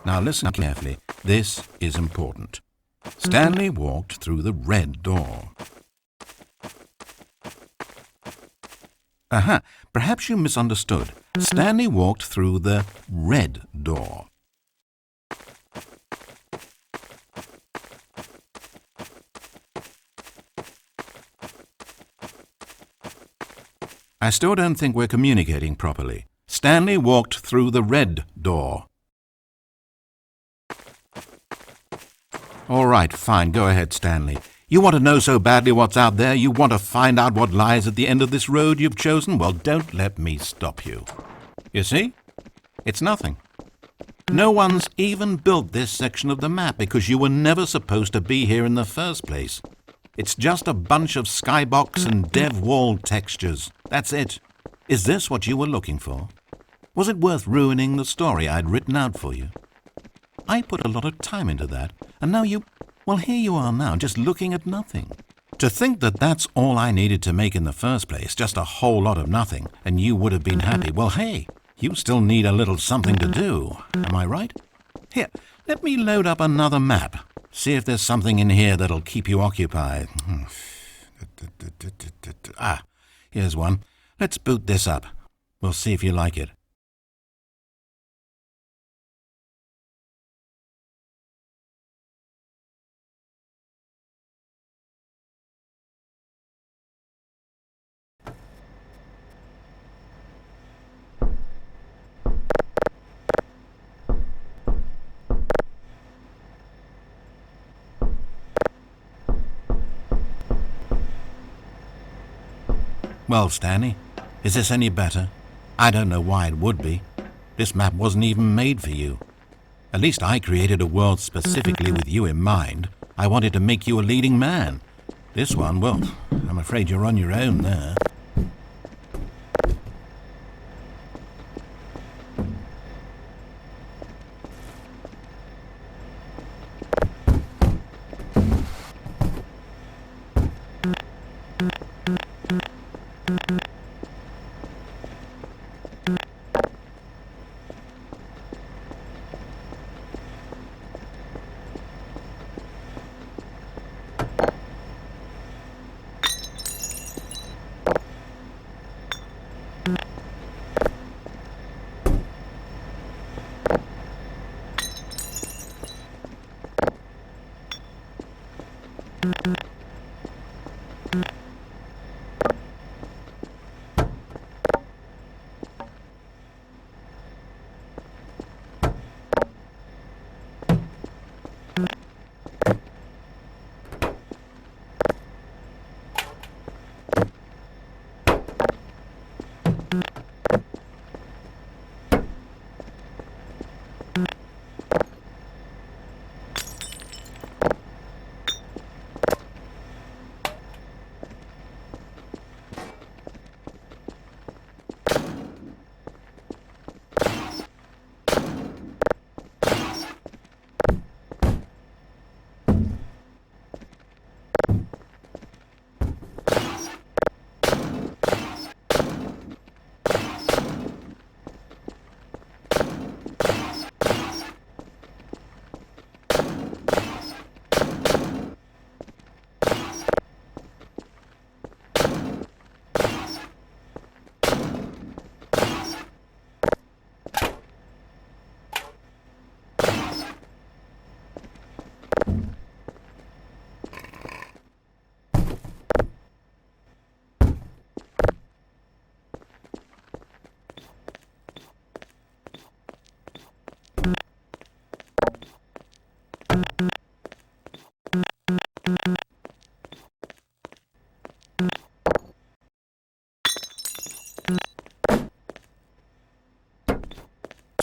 Now listen carefully. This is important. Stanley walked through the red door. Aha, perhaps you misunderstood. Stanley walked through the red door. I still don't think we're communicating properly. Stanley walked through the red door. All right, fine, go ahead, Stanley. You want to know so badly what's out there? You want to find out what lies at the end of this road you've chosen? Well, don't let me stop you. You see? It's nothing. No one's even built this section of the map because you were never supposed to be here in the first place. It's just a bunch of skybox and dev wall textures. That's it. Is this what you were looking for? Was it worth ruining the story I'd written out for you? I put a lot of time into that, and now well, here you are now, just looking at nothing. To think that that's all I needed to make in the first place, just a whole lot of nothing, and you would have been happy. Well, hey, you still need a little something to do. Am I right? Here, let me load up another map. See if there's something in here that'll keep you occupied. Ah, here's one. Let's boot this up. We'll see if you like it. Well, Stanley, is this any better? I don't know why it would be. This map wasn't even made for you. At least I created a world specifically with you in mind. I wanted to make you a leading man. This one, well, I'm afraid you're on your own there.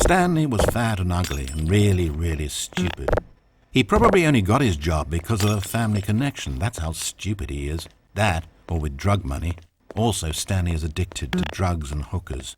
Stanley was fat and ugly and really, really stupid. He probably only got his job because of a family connection. That's how stupid he is. That, or with drug money. Also, Stanley is addicted to drugs and hookers.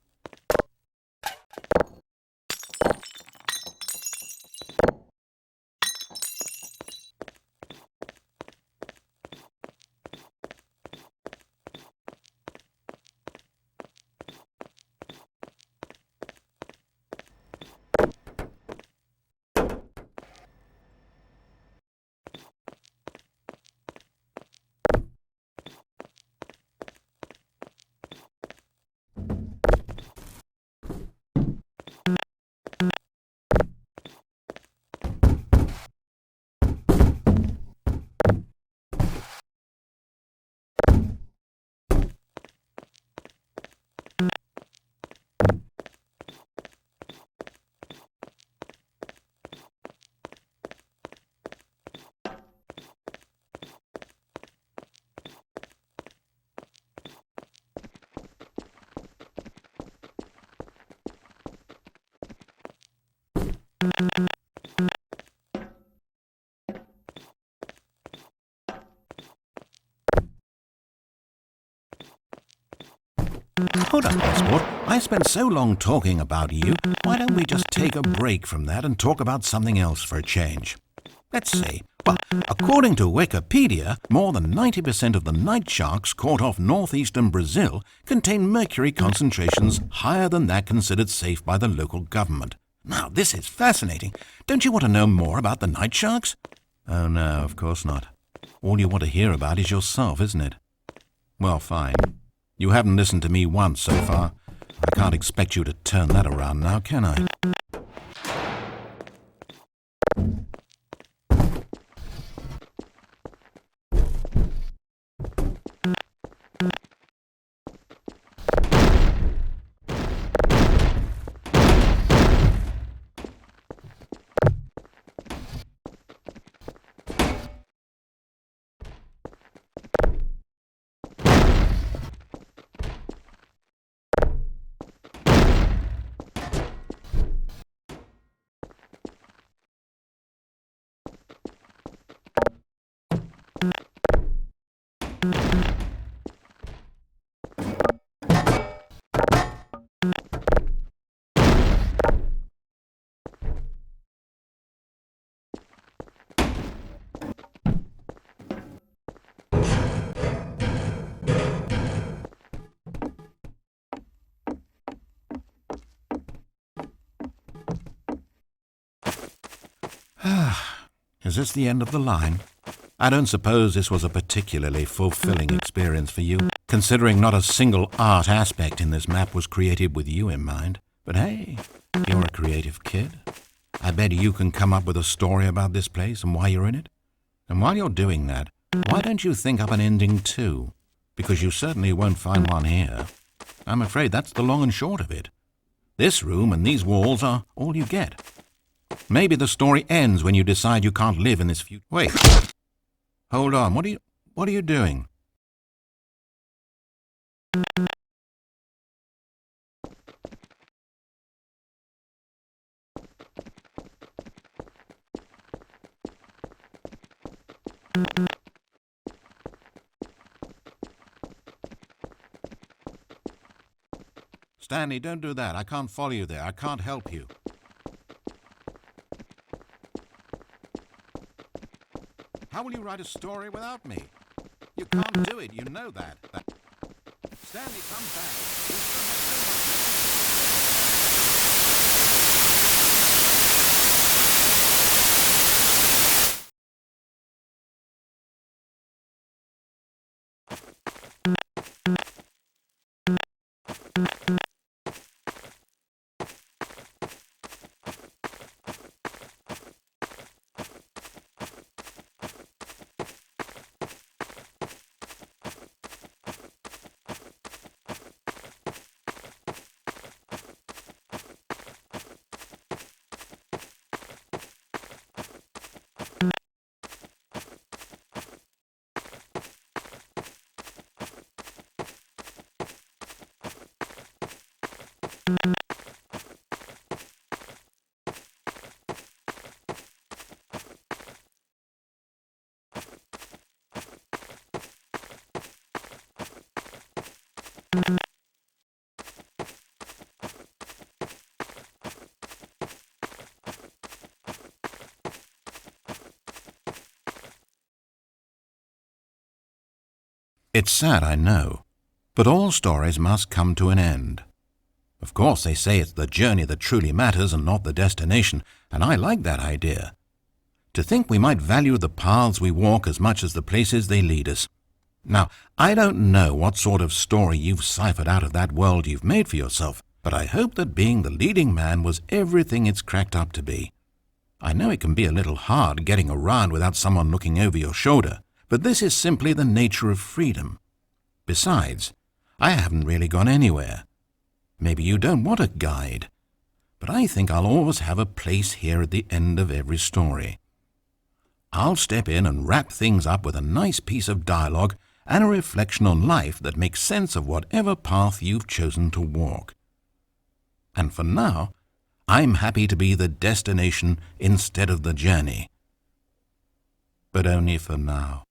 Hold up, sport. I spent so long talking about you. Why don't we just take a break from that and talk about something else for a change? Let's see. Well, according to Wikipedia, more than 90% of the night sharks caught off northeastern Brazil contain mercury concentrations higher than that considered safe by the local government. Now, this is fascinating. Don't you want to know more about the night sharks? Oh, no, of course not. All you want to hear about is yourself, isn't it? Well, fine. You haven't listened to me once so far. I can't expect you to turn that around now, can I? Is this the end of the line? I don't suppose this was a particularly fulfilling experience for you, considering not a single art aspect in this map was created with you in mind. But hey, you're a creative kid. I bet you can come up with a story about this place and why you're in it. And while you're doing that, why don't you think up an ending too? Because you certainly won't find one here. I'm afraid that's the long and short of it. This room and these walls are all you get. Maybe the story ends when you decide you can't live in this future. Wait. Hold on. What are you doing? Stanley, don't do that. I can't follow you there. I can't help you. How will you write a story without me? You can't do it, you know that. Stanley, come back. You still have It's sad, I know, but all stories must come to an end. Of course, they say it's the journey that truly matters and not the destination, and I like that idea. To think we might value the paths we walk as much as the places they lead us. Now, I don't know what sort of story you've ciphered out of that world you've made for yourself, but I hope that being the leading man was everything it's cracked up to be. I know it can be a little hard getting around without someone looking over your shoulder, but this is simply the nature of freedom. Besides, I haven't really gone anywhere. Maybe you don't want a guide, but I think I'll always have a place here at the end of every story. I'll step in and wrap things up with a nice piece of dialogue and a reflection on life that makes sense of whatever path you've chosen to walk. And for now, I'm happy to be the destination instead of the journey. But only for now.